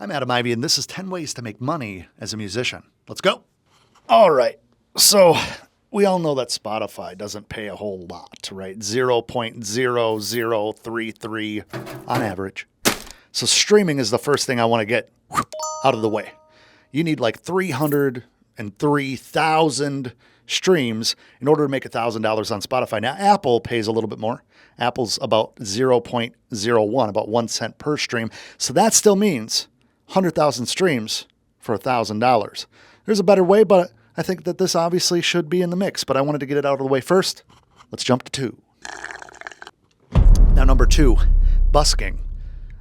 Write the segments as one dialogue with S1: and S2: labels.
S1: I'm Adam Ivy, and this is 10 ways to make money as a musician. Let's go. All right. So we all know that Spotify doesn't pay a whole lot, right? 0.0033 on average. So streaming is the first thing I want to get out of the way. You need like 303,000 streams in order to make $1,000 on Spotify. Now, Apple pays a little bit more. Apple's about 0.01, about 1 cent per stream. So that still means 100,000 streams for $1,000. There's a better way, but I think that this obviously should be in the mix. But I wanted to get it out of the way first. Let's jump to 2. Now, number 2, busking.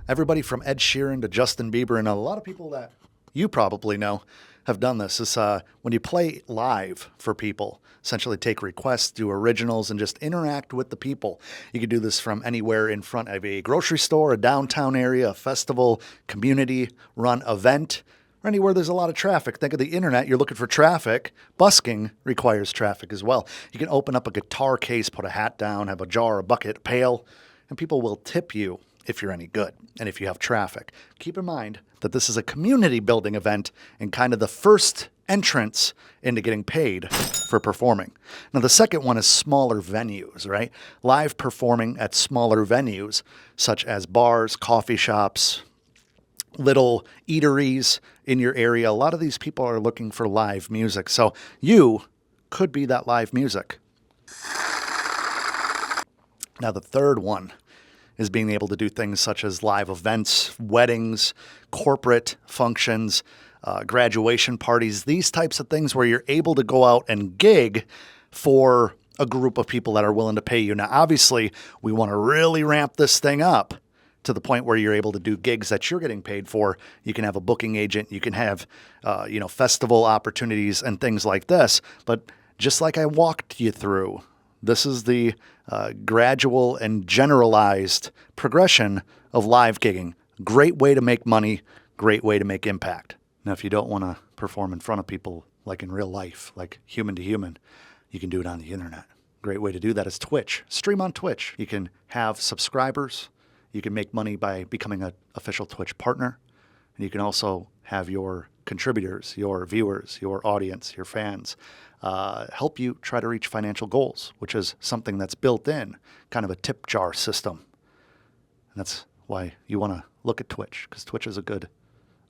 S1: Everybody from Ed Sheeran to Justin Bieber and a lot of people that you probably know have done this. Is when you play live for people, essentially take requests, do originals, and just interact with the people. You can do this from anywhere in front of a grocery store, a downtown area, a festival, community-run event, or anywhere there's a lot of traffic. Think of the internet. You're looking for traffic. Busking requires traffic as well. You can open up a guitar case, put a hat down, have a jar, a bucket, a pail, and people will tip you if you're any good and if you have traffic. Keep in mind that this is a community building event and kind of the first entrance into getting paid for performing. Now, the second one is smaller venues, right? Live performing at smaller venues such as bars, coffee shops, little eateries in your area. A lot of these people are looking for live music. So you could be that live music. Now, the third one is being able to do things such as live events, weddings, corporate functions, graduation parties, these types of things where you're able to go out and gig for a group of people that are willing to pay you. Now, obviously, we want to really ramp this thing up to the point where you're able to do gigs that you're getting paid for. You can have a booking agent. You can have, festival opportunities and things like this. But just like I walked you through, this is the gradual and generalized progression of live gigging. Great way to make money, great way to make impact. Now, if you don't want to perform in front of people like in real life, like human to human, you can do it on the internet. Great way to do that is Twitch. Stream on Twitch. You can have subscribers. You can make money by becoming an official Twitch partner. And you can also have your contributors, your viewers, your audience, your fans help you try to reach financial goals, which is something that's built in, kind of a tip jar system. And that's why you want to look at Twitch, because Twitch is a good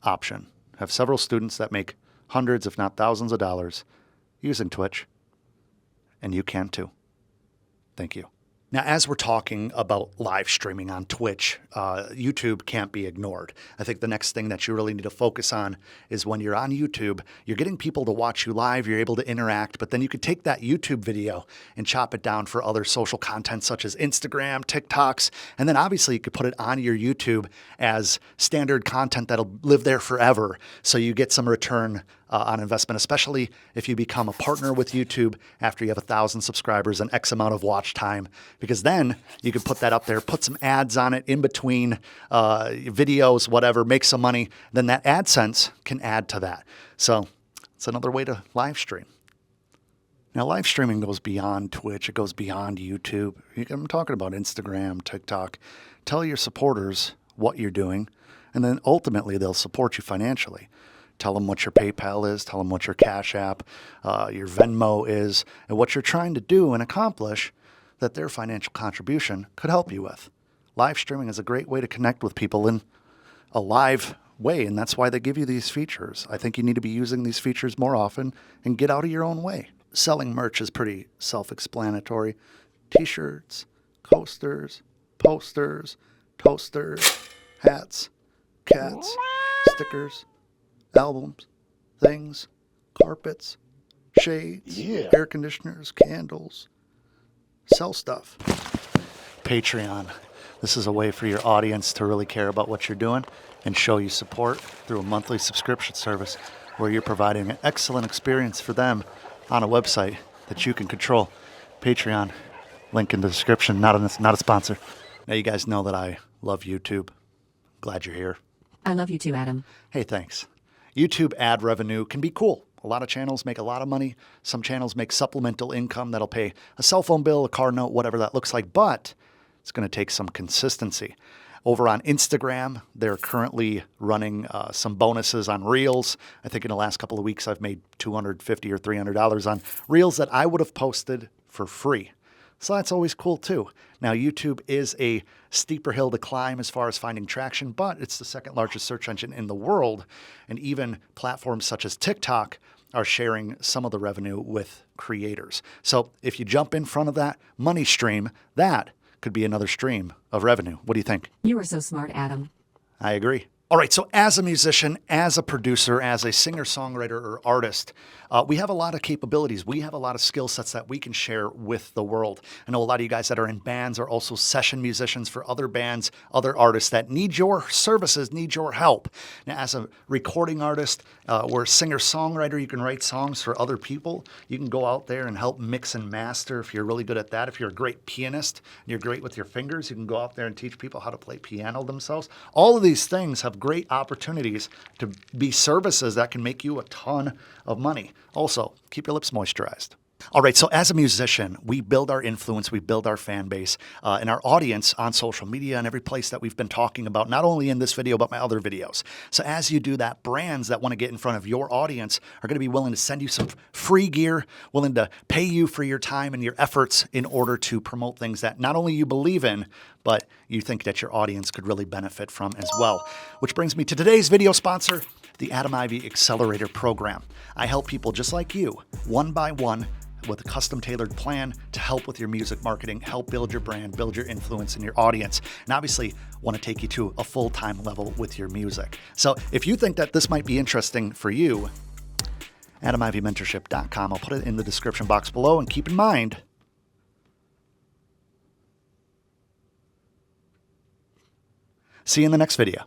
S1: option. I have several students that make hundreds, if not thousands of dollars using Twitch, and you can too. Thank you. Now, as we're talking about live streaming on Twitch, YouTube can't be ignored. I think the next thing that you really need to focus on is when you're on YouTube, you're getting people to watch you live, you're able to interact, but then you could take that YouTube video and chop it down for other social content such as Instagram, TikToks, and then obviously you could put it on your YouTube as standard content that'll live there forever. So you get some return on investment, especially if you become a partner with YouTube after you have 1,000 subscribers and X amount of watch time, because then you can put that up there, put some ads on it in between videos, whatever, make some money. Then that AdSense can add to that. So it's another way to live stream. Now, live streaming goes beyond Twitch. It goes beyond YouTube. I'm talking about Instagram, TikTok. Tell your supporters what you're doing, and then ultimately they'll support you financially. Tell them what your PayPal is. Tell them what your Cash App, your Venmo is, and what you're trying to do and accomplish that their financial contribution could help you with. Live streaming is a great way to connect with people in a live way, and that's why they give you these features. I think you need to be using these features more often and get out of your own way. Selling merch is pretty self-explanatory. T-shirts, coasters, posters, toasters, hats, cats, stickers, albums, things, carpets, shades, air conditioners, candles. Sell stuff. Patreon. This is a way for your audience to really care about what you're doing and show you support through a monthly subscription service where you're providing an excellent experience for them on a website that you can control. Patreon. Link in the description. Not a sponsor. Now, you guys know that I love YouTube. Glad you're here.
S2: I love you too, Adam.
S1: Hey, thanks. YouTube ad revenue can be cool. A lot of channels make a lot of money. Some channels make supplemental income that'll pay a cell phone bill, a car note, whatever that looks like. But it's going to take some consistency. Over on Instagram, they're currently running some bonuses on Reels. I think in the last couple of weeks, I've made $250 or $300 on Reels that I would have posted for free. So that's always cool too. Now, YouTube is a steeper hill to climb as far as finding traction, but it's the second largest search engine in the world. And even platforms such as TikTok are sharing some of the revenue with creators. So if you jump in front of that money stream, that could be another stream of revenue. What do you think?
S2: You are so smart, Adam.
S1: I agree. All right, so as a musician, as a producer, as a singer-songwriter or artist, we have a lot of capabilities. We have a lot of skill sets that we can share with the world. I know a lot of you guys that are in bands are also session musicians for other bands, other artists that need your services, need your help. Now, as a recording artist or singer-songwriter, you can write songs for other people. You can go out there and help mix and master if you're really good at that. If you're a great pianist and you're great with your fingers, you can go out there and teach people how to play piano themselves. All of these things have great opportunities to be services that can make you a ton of money. Also, keep your lips moisturized. All right, so as a musician, we build our influence, we build our fan base, and our audience on social media and every place that we've been talking about, not only in this video, but my other videos. So as you do that, brands that want to get in front of your audience are going to be willing to send you some free gear, willing to pay you for your time and your efforts in order to promote things that not only you believe in, but you think that your audience could really benefit from as well. Which brings me to today's video sponsor, the Adam Ivy Accelerator Program. I help people just like you, one by one, with a custom-tailored plan to help with your music marketing, help build your brand, build your influence in your audience, and obviously want to take you to a full-time level with your music. So if you think that this might be interesting for you, AdamIvyMentorship.com. I'll put it in the description box below, and keep in mind, see you in the next video.